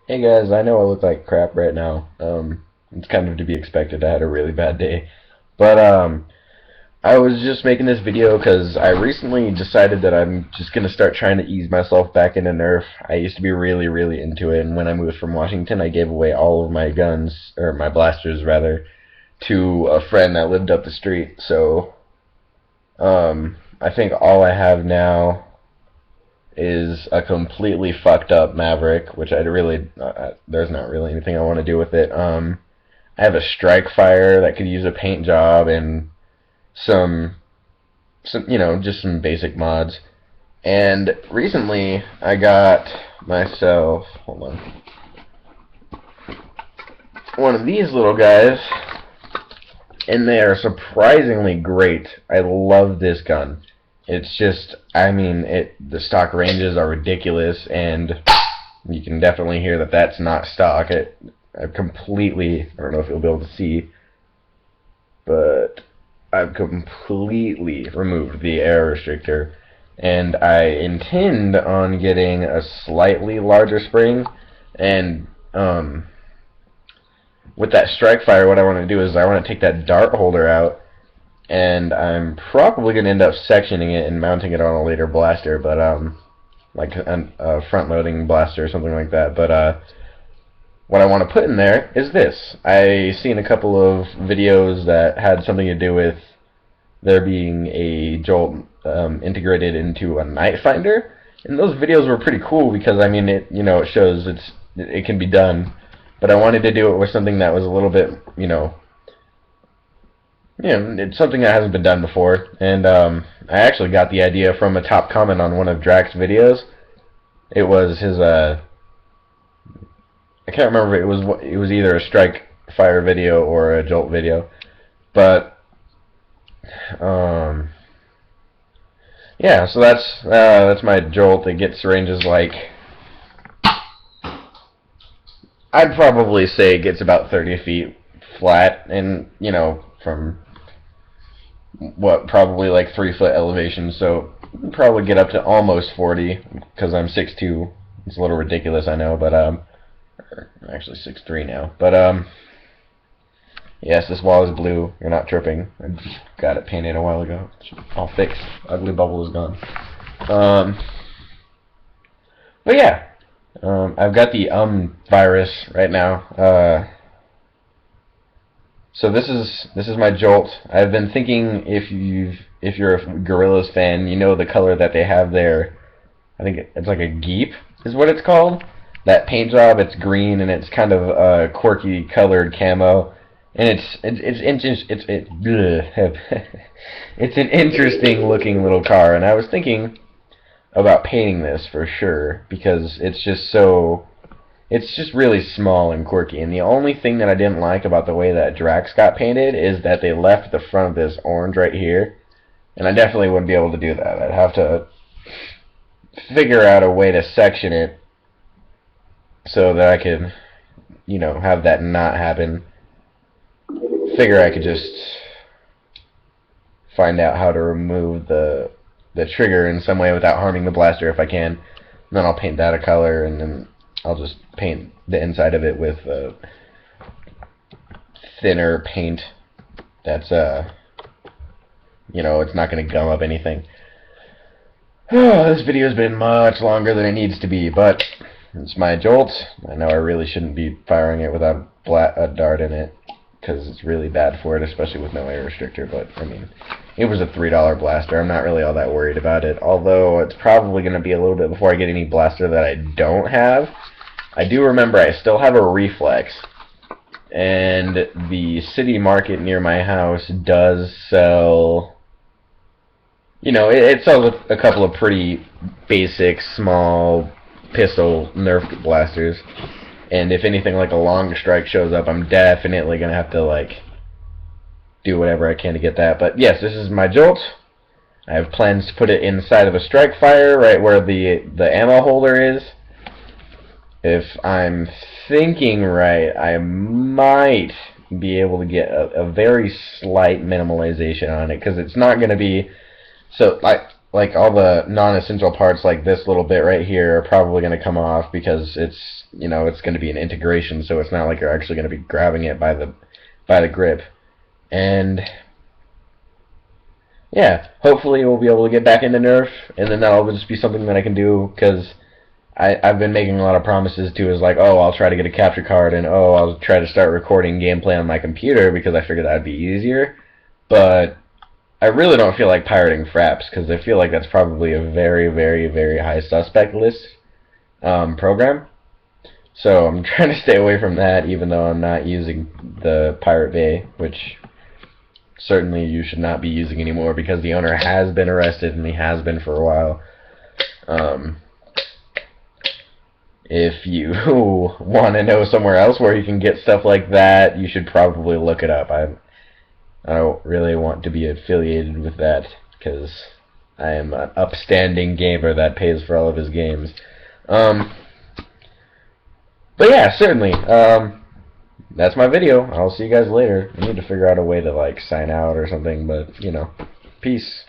Hey guys, I know I look like crap right now. It's kind of to be expected. I had a really bad day. But I was just making this video because I recently decided that I'm just gonna start trying to ease myself back into Nerf. I used to be really, really into it, and when I moved from Washington, I gave away all of my guns, or my blasters rather, to a friend that lived up the street. So, I think all I have now is a completely fucked up Maverick, which there's not really anything I want to do with it. I have a Strike Fire that could use a paint job and some just some basic mods. And recently I got myself, hold on, one of these little guys, and they are surprisingly great. I love this gun. It's just, I mean, the stock ranges are ridiculous, and you can definitely hear that that's not stock. I've completely, I don't know if you'll be able to see, but I've completely removed the air restrictor, and I intend on getting a slightly larger spring, and with that strike fire, what I want to do is I want to take that dart holder out, and I'm probably going to end up sectioning it and mounting it on a later blaster, but like a front-loading blaster or something like that. But what I want to put in there is this. I seen a couple of videos that had something to do with there being a jolt integrated into a night finder, and those videos were pretty cool because I mean it shows it can be done. But I wanted to do it with something that was a little bit it's something that hasn't been done before, and I actually got the idea from a top comment on one of Drax's videos. It was his I can't remember. It was either a strike fire video or a jolt video, but um, yeah. So that's my jolt. It gets ranges like I'd probably say it gets about 30 feet flat, and from what probably like 3 foot elevation. So probably get up to almost 40 because I'm 6'2". It's a little ridiculous, I know, but I'm actually 6'3" now. But yes, this wall is blue. You're not tripping. I just got it painted a while ago. It's all fixed. Ugly bubble is gone. Um, but yeah, I've got the virus right now. So this is my jolt. I've been thinking if you're a Gorillaz fan, you know the color that they have there. I think it's like a geep is what it's called. That paint job, it's green and it's kind of quirky colored camo, and it's an interesting looking little car. And I was thinking about painting this for sure because it's just really small and quirky. And the only thing that I didn't like about the way that Drax got painted is that they left the front of this orange right here, and I definitely wouldn't be able to do that. I'd have to figure out a way to section it so that I could, have that not happen. Figure I could just find out how to remove the trigger in some way without harming the blaster if I can. And then I'll paint that a color, and then I'll just paint the inside of it with thinner paint that's it's not going to gum up anything. This video's been much longer than it needs to be, but it's my jolt. I know I really shouldn't be firing it without a dart in it because it's really bad for it, especially with no air restrictor. But I mean, it was a $3 blaster. I'm not really all that worried about it, although it's probably going to be a little bit before I get any blaster that I don't have. I do remember I still have a reflex, and the city market near my house does sell. It sells a couple of pretty basic, small pistol Nerf blasters. And if anything like a long strike shows up, I'm definitely going to have to, do whatever I can to get that. But yes, this is my jolt. I have plans to put it inside of a strike fire, right where the ammo holder is. If I'm thinking right, I might be able to get a very slight minimalization on it, because it's not going to be... So, like all the non-essential parts, like this little bit right here, are probably going to come off because it's, you know, it's going to be an integration, so it's not like you're actually going to be grabbing it by the grip. And yeah, hopefully we'll be able to get back into Nerf, and then that'll just be something that I can do, because I've been making a lot of promises to, is like, oh, I'll try to get a capture card, and oh, I'll try to start recording gameplay on my computer, because I figured that'd be easier. But I really don't feel like pirating Fraps, because I feel like that's probably a very, very, very high suspect list program. So I'm trying to stay away from that, even though I'm not using the Pirate Bay, which certainly you should not be using anymore, because the owner has been arrested, and he has been for a while. If you want to know somewhere else where you can get stuff like that, you should probably look it up. I don't really want to be affiliated with that, because I am an upstanding gamer that pays for all of his games. But yeah, certainly. That's my video. I'll see you guys later. I need to figure out a way to, like, sign out or something, but, you know. Peace.